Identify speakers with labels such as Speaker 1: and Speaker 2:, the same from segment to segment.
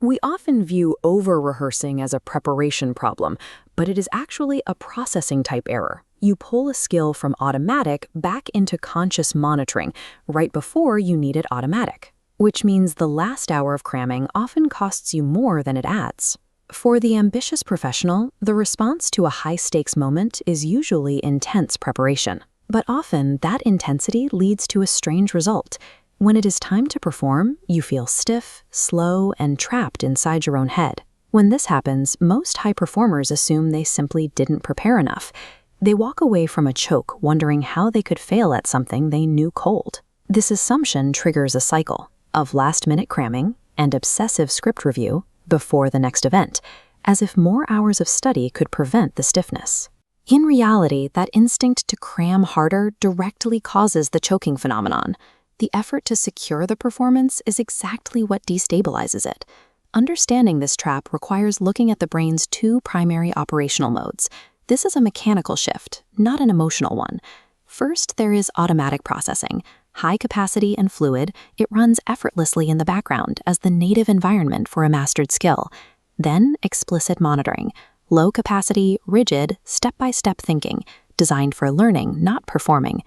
Speaker 1: We often view over-rehearsing as a preparation problem, but it is actually a processing type error. You pull a skill from automatic back into conscious monitoring right before you need it automatic, which means the last hour of cramming often costs you more than it adds. For the ambitious professional, the response to a high-stakes moment is usually intense preparation. But often, that intensity leads to a strange result. When it is time to perform, you feel stiff, slow, and trapped inside your own head. When this happens, most high performers assume they simply didn't prepare enough. They walk away from a choke wondering how they could fail at something they knew cold. This assumption triggers a cycle of last-minute cramming and obsessive script review before the next event, as if more hours of study could prevent the stiffness. In reality, that instinct to cram harder directly causes the choking phenomenon. The effort to secure the performance is exactly what destabilizes it. Understanding this trap requires looking at the brain's two primary operational modes. This is a mechanical shift, not an emotional one. First, there is automatic processing. High capacity and fluid, it runs effortlessly in the background as the native environment for a mastered skill. Then, explicit monitoring. Low capacity, rigid, step-by-step thinking, designed for learning, not performing.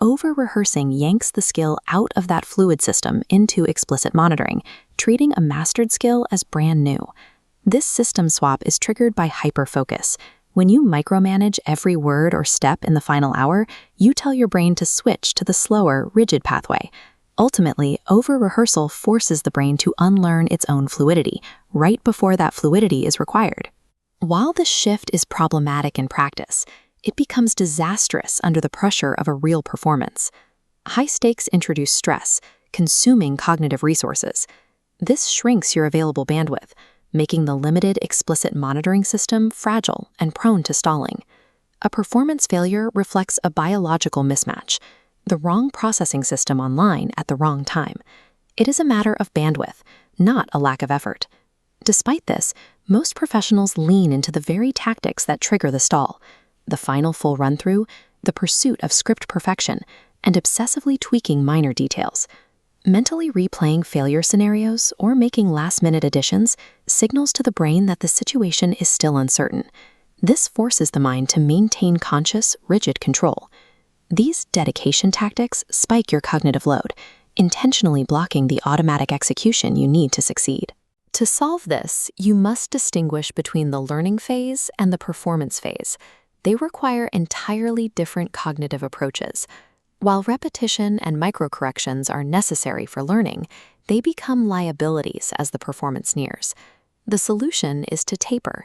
Speaker 1: Over-rehearsing yanks the skill out of that fluid system into explicit monitoring, treating a mastered skill as brand new. This system swap is triggered by hyperfocus. When you micromanage every word or step in the final hour, you tell your brain to switch to the slower, rigid pathway. Ultimately, over-rehearsal forces the brain to unlearn its own fluidity, right before that fluidity is required. While this shift is problematic in practice, it becomes disastrous under the pressure of a real performance. High stakes introduce stress, consuming cognitive resources. This shrinks your available bandwidth, making the limited explicit monitoring system fragile and prone to stalling. A performance failure reflects a biological mismatch, the wrong processing system online at the wrong time. It is a matter of bandwidth, not a lack of effort. Despite this, most professionals lean into the very tactics that trigger the stall: the final full run-through, the pursuit of script perfection, and obsessively tweaking minor details. Mentally replaying failure scenarios or making last-minute additions signals to the brain that the situation is still uncertain. This forces the mind to maintain conscious, rigid control. These dedication tactics spike your cognitive load, intentionally blocking the automatic execution you need to succeed. To solve this, you must distinguish between the learning phase and the performance phase. They require entirely different cognitive approaches. While repetition and microcorrections are necessary for learning, they become liabilities as the performance nears. The solution is to taper.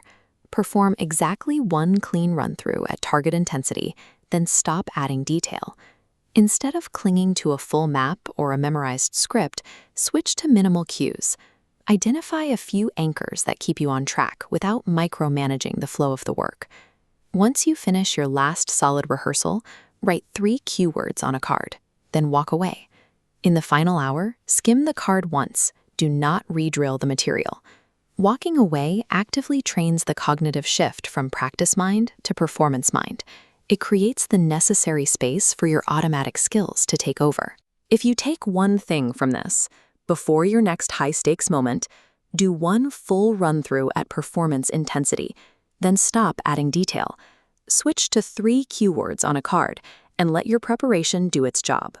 Speaker 1: Perform exactly one clean run-through at target intensity, then stop adding detail. Instead of clinging to a full map or a memorized script, switch to minimal cues. Identify a few anchors that keep you on track without micromanaging the flow of the work. Once you finish your last solid rehearsal, write 3 cue words on a card, then walk away. In the final hour, skim the card once. Do not re-drill the material. Walking away actively trains the cognitive shift from practice mind to performance mind. It creates the necessary space for your automatic skills to take over. If you take one thing from this, before your next high-stakes moment, do one full run-through at performance intensity, then stop adding detail. Switch to 3 cue words on a card and let your preparation do its job.